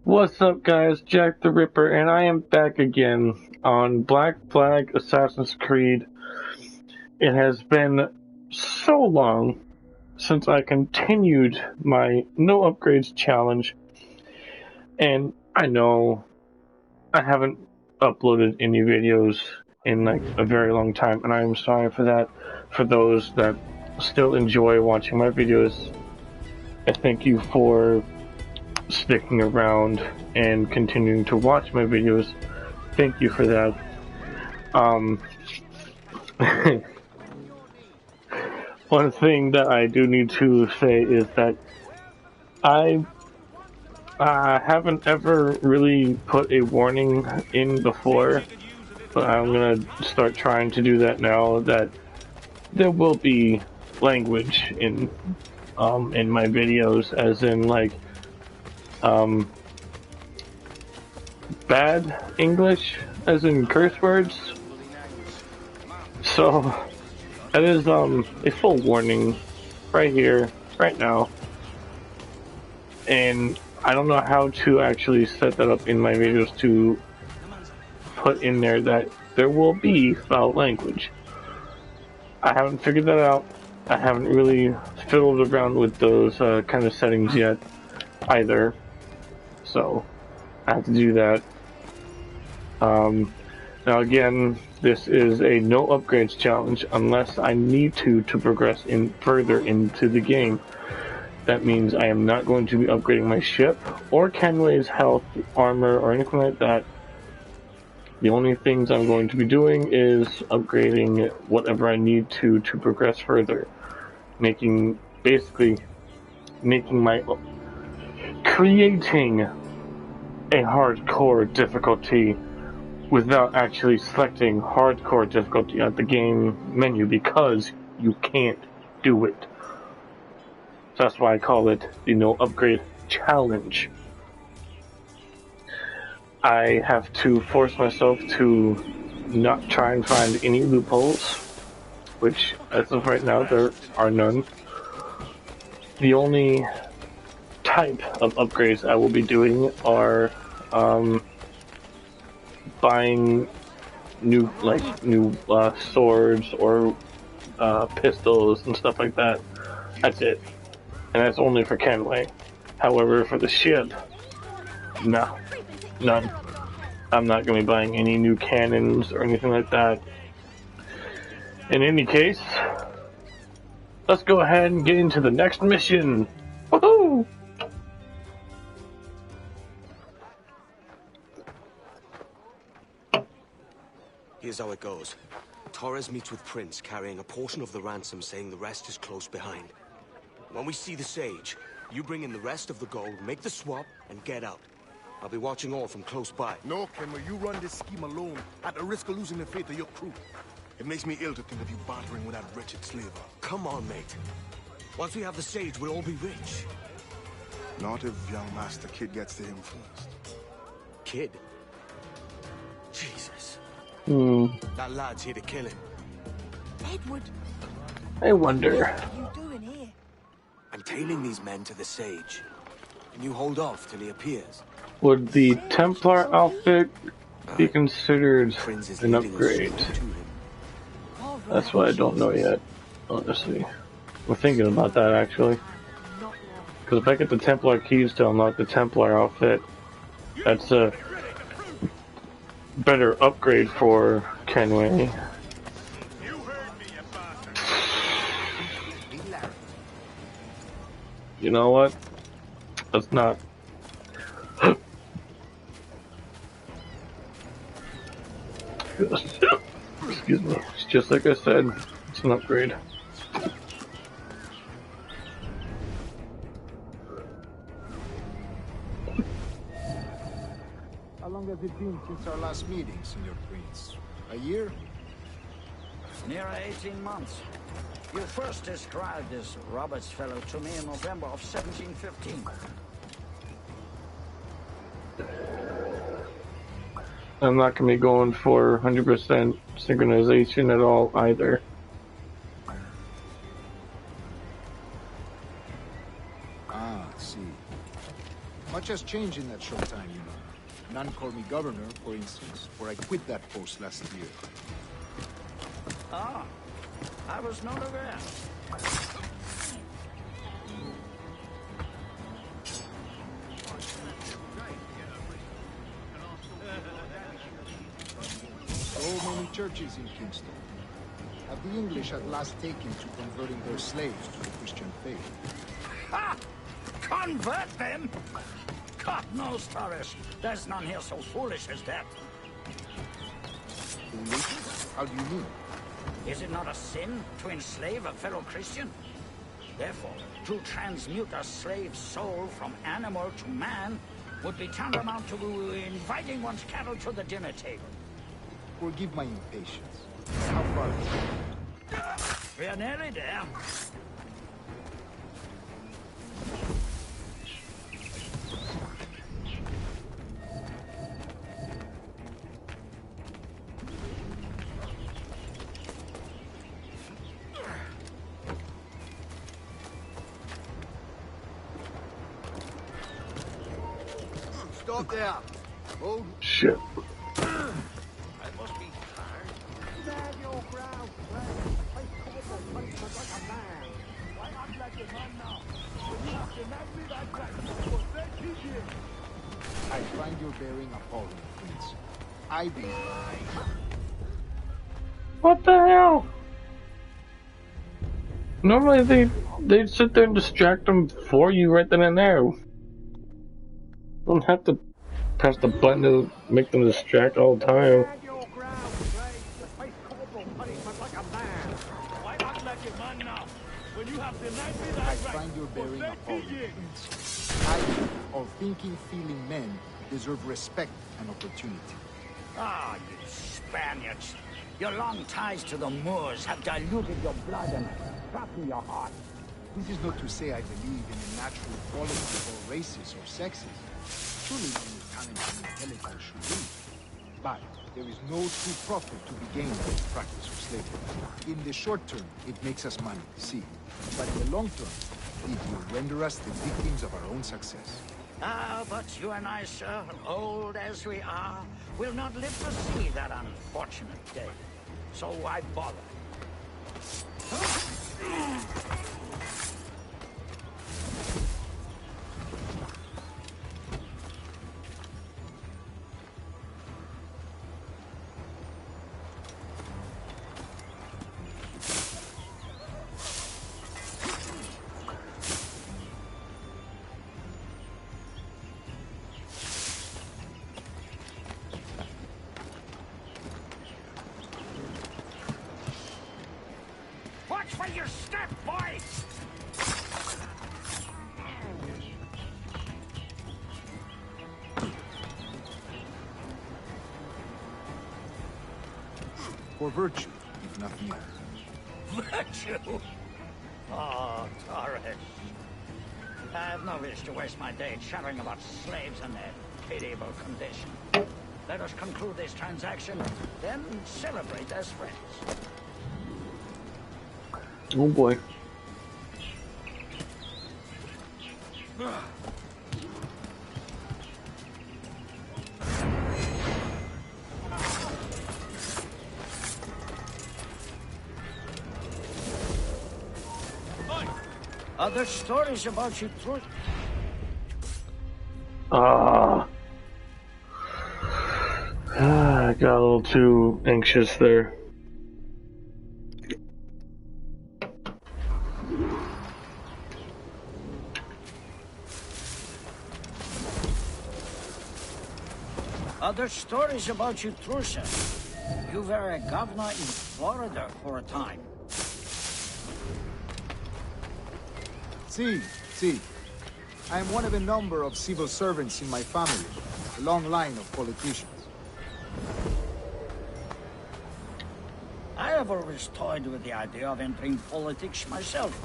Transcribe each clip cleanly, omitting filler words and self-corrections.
What's up, guys? Jack the Ripper, and I am back again on Black Flag Assassin's Creed. It has been so long since I continued my no upgrades challenge, and I know I haven't uploaded any videos in like a very long time, and I am sorry for that. For those that still enjoy watching my videos, I thank you for sticking around and continuing to watch my videos. Thank you for that. Um, One thing that I do need to say is that I haven't ever really put a warning in before, but I'm gonna start trying to do that now. That there will be language in my videos, as in like um bad English, as in curse words. So that is a full warning right here, right now. And I don't know how to actually set that up in my videos to put in there that there will be foul language. I haven't figured that out. I haven't really fiddled around with those kind of settings yet either. So I have to do that. Now again, this is a no upgrades challenge unless I need to progress in further into the game. That means I am not going to be upgrading my ship or Kenway's health, armor, or anything like that. The only things I'm going to be doing is upgrading whatever I need to progress further. Basically creating a hardcore difficulty without actually selecting hardcore difficulty at the game menu, because you can't do it. So that's why I call it the no upgrade challenge. I have to force myself to not try and find any loopholes, which as of right now there are none. The only type of upgrades I will be doing are buying new swords or pistols and stuff like that. That's it, and that's only for Kenway. However, for the ship, no, none. I'm not going to be buying any new cannons or anything like that. In any case, let's go ahead and get into the next mission. Woohoo! Here's how it goes. Torres meets with Prince, carrying a portion of the ransom, saying the rest is close behind. When we see the Sage, you bring in the rest of the gold, make the swap, and get out. I'll be watching all from close by. No, Kenway, you run this scheme alone, at the risk of losing the faith of your crew. It makes me ill to think of you bartering with that wretched slaver. Come on, mate. Once we have the Sage, we'll all be rich. Not if young Master Kid gets to him first. Kid? Jesus. That lad's here to kill him. Edward, I wonder. what are you doing here? I'm tailing these men to the Sage. Can you hold off till he appears? Would the Templar outfit be considered an upgrade? That's what I don't know yet, honestly. We're thinking about that, actually. Because if I get the Templar keys to unlock the Templar outfit, that's a better upgrade for Kenway. You know what? Let's not. Excuse me. It's just like I said, it's an upgrade. How long has it been since our last meeting, Senor Prince? A year? Near 18 months. You first described this Roberts fellow to me in November of 1715. I'm not going to be going for 100% synchronization at all either. Ah, see. Much has changed in that short time, you know. None called me governor, for instance, for I quit that post last year. Ah, I was not aware. So many churches in Kingston. Have the English at last taken to converting their slaves to the Christian faith? Ha! Convert them? God knows, Torres. There's none here so foolish as that. Foolish? How do you mean? Is it not a sin to enslave a fellow Christian? Therefore, to transmute a slave's soul from animal to man would be tantamount to inviting one's cattle to the dinner table. Forgive my impatience. How far is it? We are nearly there. Stop there. Hold. Shit. I must be tired. Stand your ground, friend. Take cover, punishment like a man. Why not let your man now? You have to not be that guy. For 30 years. I find your bearing appalling, Prince. I believe. What the hell? Normally they'd sit there and distract them for you right then and there. Don't have to press the button to make them distract all the time. Stand your ground, friend. Face corporal punishment like a man. Why not let your man now? When you have denied me that I right find your for bearing 30 appalling, years. Prince. I believe all thinking, feeling men deserve respect and opportunity. Ah, you Spaniards. Your long ties to the Moors have diluted your blood and rotten your heart. This is not to say I believe in the natural equality of all races or sexes. Surely only talent and intelligence should be. But there is no true profit to be gained by the practice of slavery. In the short term, it makes us money, see. But in the long term, it will render us the victims of our own success. Ah, but you and I, sir, old as we are, will not live to see that unfortunate day. So why bother? Watch for your step, boy! For virtue, if nothing else. Virtue? Oh, Torres. I have no wish to waste my day chattering about slaves and their pitiable condition. Let us conclude this transaction, then celebrate as friends. Oh boy. Other stories about you, truth? I got a little too anxious there. Other stories about you, Trusa. You were a governor in Florida for a time. See. I am one of a number of civil servants in my family, a long line of politicians. I have always toyed with the idea of entering politics myself.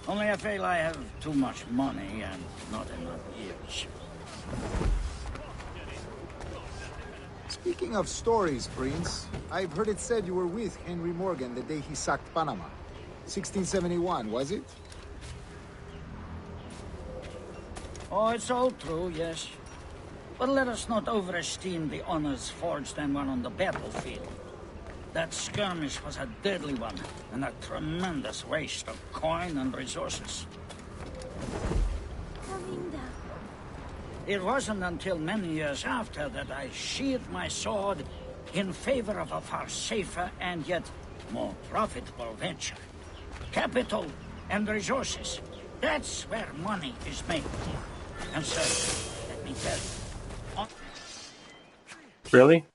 Only I feel I have too much money and not enough years. Speaking of stories, Prince, I've heard it said you were with Henry Morgan the day he sacked Panama. 1671, was it? Oh, it's all true, yes. But let us not overesteem the honors forged and won on the battlefield. That skirmish was a deadly one, and a tremendous waste of coin and resources. It wasn't until many years after that I sheathed my sword in favor of a far safer and yet more profitable venture. Capital and resources. That's where money is made. And sir, let me tell you. Really?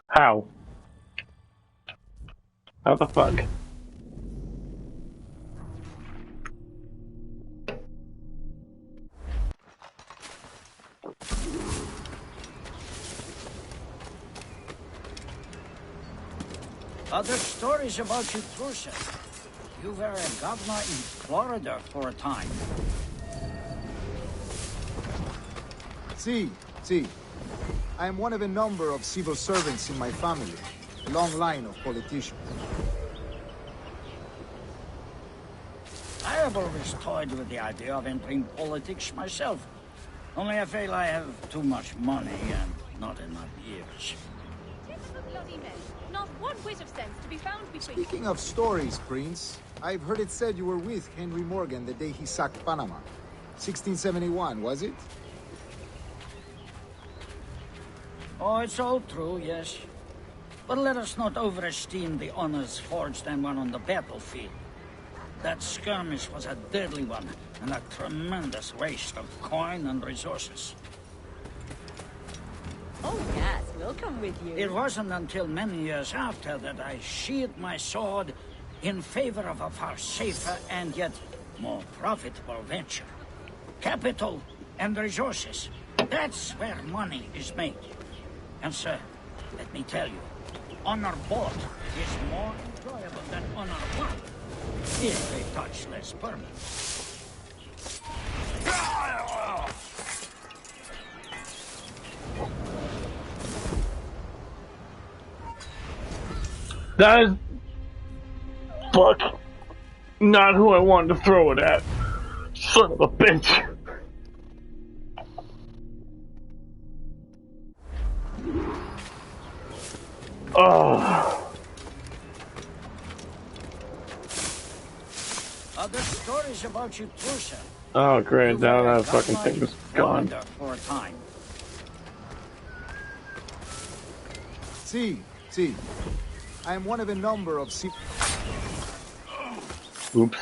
How? How the fuck? Other stories about you, Truce. You were a governor in Florida for a time. See. I am one of a number of civil servants in my family. A long line of politicians. I have always toyed with the idea of entering politics myself. Only I feel I have too much money and not enough years. Typical bloody men. Not one whit of sense to be found between. Speaking of stories, Prince, I've heard it said you were with Henry Morgan the day he sacked Panama. 1671, was it? Oh, it's all true, yes. But let us not overesteem the honors forged and won on the battlefield. That skirmish was a deadly one, and a tremendous waste of coin and resources. Oh yes, we'll come with you. It wasn't until many years after that I sheathed my sword in favor of a far safer and yet more profitable venture. Capital and resources. That's where money is made. And sir, let me tell you, honor bought is more enjoyable than honor won, if they touch less permanent. That is... Fuck. Not who I wanted to throw it at. Son of a bitch. Oh. Other stories about you, Truce. Oh, great. You Now were a that fucking governor thing is in gone. Florida for a time. See. I am one of a number of Oops.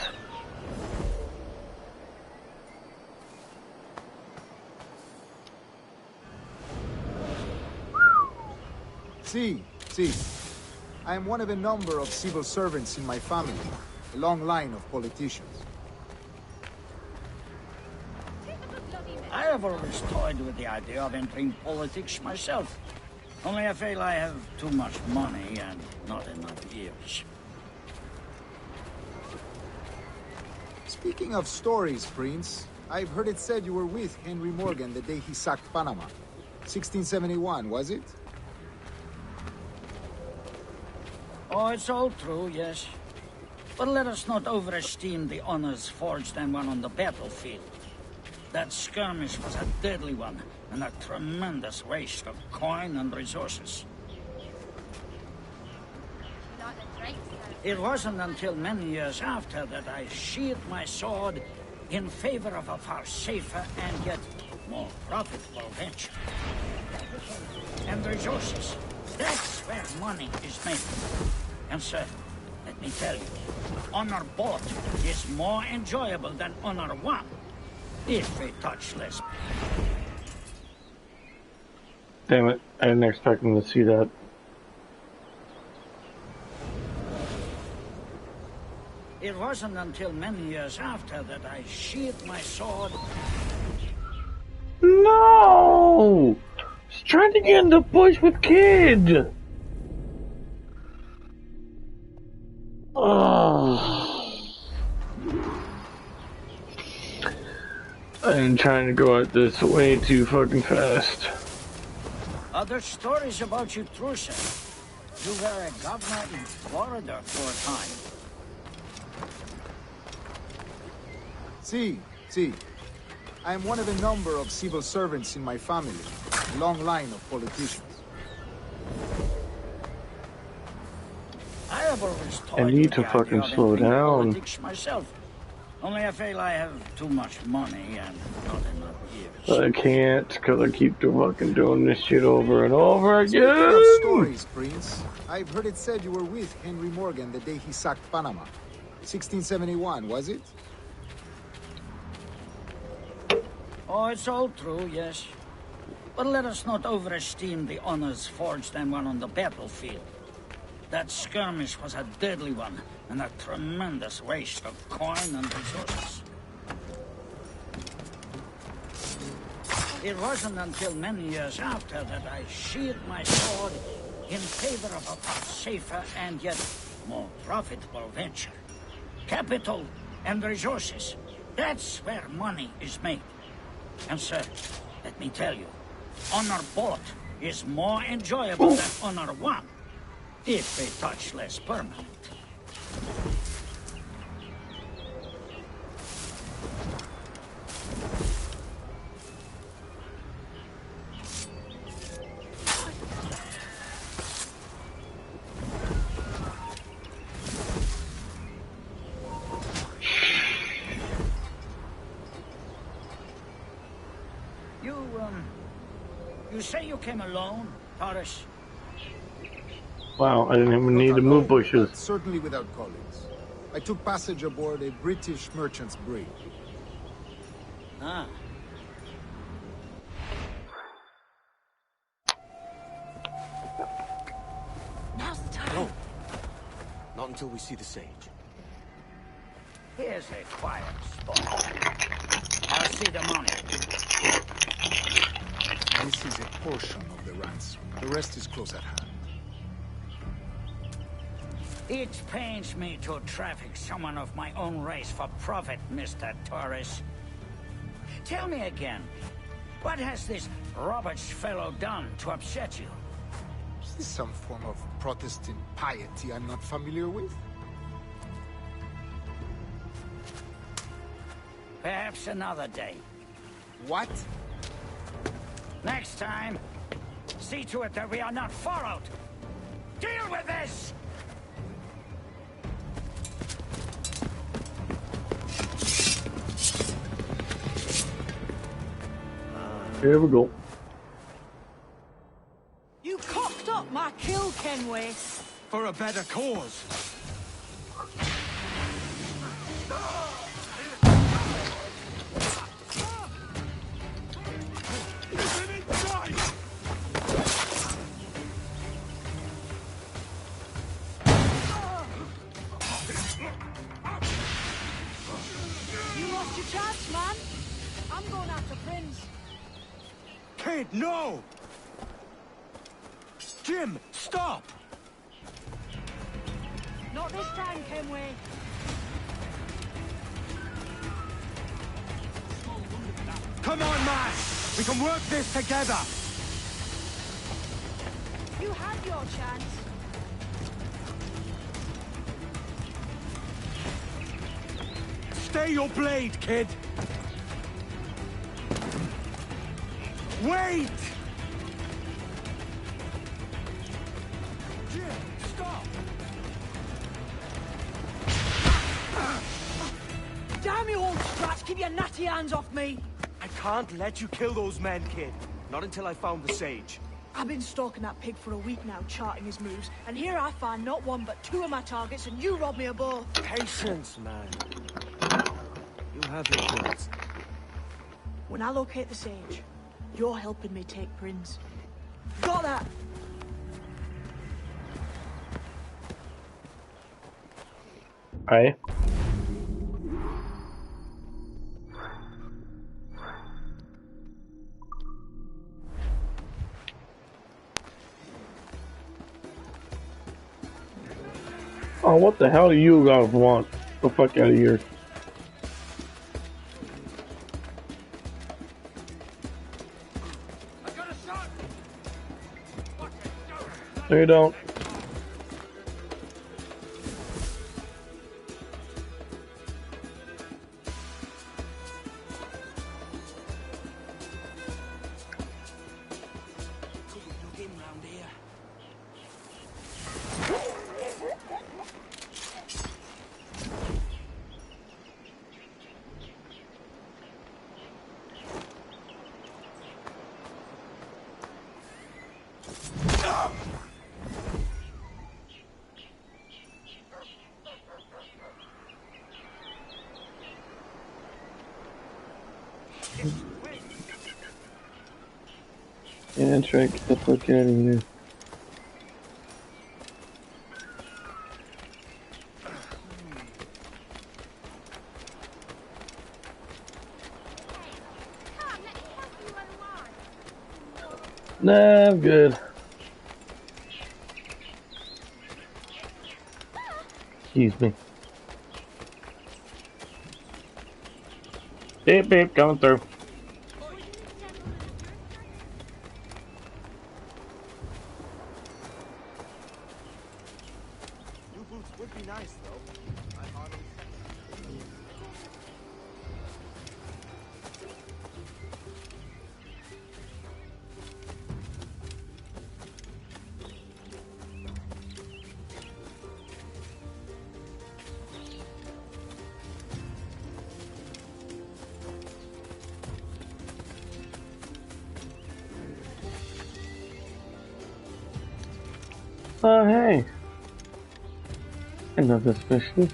See. I am one of a number of civil servants in my family. A long line of politicians. I have always toyed with the idea of entering politics myself. Only I feel I have too much money and not enough years. Speaking of stories, Prince, I've heard it said you were with Henry Morgan the day he sacked Panama. 1671, was it? Oh, it's all true, yes. But let us not overesteem the honors forged and won on the battlefield. That skirmish was a deadly one, and a tremendous waste of coin and resources. It wasn't until many years after that I sheathed my sword in favor of a far safer and yet more profitable venture. And resources. That's where money is made. And sir, let me tell you, honor bought is more enjoyable than honor won, if they touch less. Damn it. I didn't expect him to see that. It wasn't until many years after that I sheathed my sword. No! He's trying to get in the bush with Kid! Oh. I'm trying to go at this way too fucking fast. Other stories about you, Truce. You were a governor in Florida for a time. See. I am one of a number of civil servants in my family. A long line of politicians. I have always I toyed need with to the fucking idea of slow entering down. politics myself. Only I feel I have too much money and not enough years. I can't, because I keep fucking doing this shit over and over Speaking of again. stories, Prince, I've heard it said you were with Henry Morgan the day he sacked Panama. 1671, was it? Oh, it's all true, yes. But let us not overesteem the honors forged and won on the battlefield. That skirmish was a deadly one, and a tremendous waste of coin and resources. It wasn't until many years after that I sheathed my sword in favor of a far safer and yet more profitable venture. Capital and resources. That's where money is made. And sir, let me tell you, honor bought is more enjoyable than honor won, if a touch less permanent. You say you came alone, Taurus? Wow, I didn't even need to move bushes. But certainly without colleagues. I took passage aboard a British merchant's brig. Ah. Now's the time. No. Not until we see the sage. Here's a quiet spot. I'll see the money. This is a portion of the ransom. The rest is close at hand. It pains me to traffic someone of my own race for profit, Mr. Torres. Tell me again, what has this Roberts fellow done to upset you? Is this some form of Protestant piety I'm not familiar with? Perhaps another day. What? Next time, see to it that we are not followed. Deal with this! Here we go. You cocked up my kill, Kenway. For a better cause. You lost your chance, man. I'm going after Prince. Kid, no! Jim, stop! Not this time, Kenway. Come on, man! We can work this together! You had your chance. Stay your blade, kid! Wait! Jim, stop! Damn you, old strats! Keep your natty hands off me! I can't let you kill those men, kid. Not until I found the sage. I've been stalking that pig for a week now, charting his moves, and here I find not one but two of my targets, and you rob me of both. Patience, man. You'll have your chance. When I locate the sage, you're helping me take Prince. Got that? Aye. Oh, what the hell do you guys want? The fuck out of here. No, you don't. And try to get the fuck out of here. Come, let me help you unwind. Nah, I'm good. Excuse me. Beep beep, going through. New boots would be nice, though. I hardly... Oh, hey. Another specialist.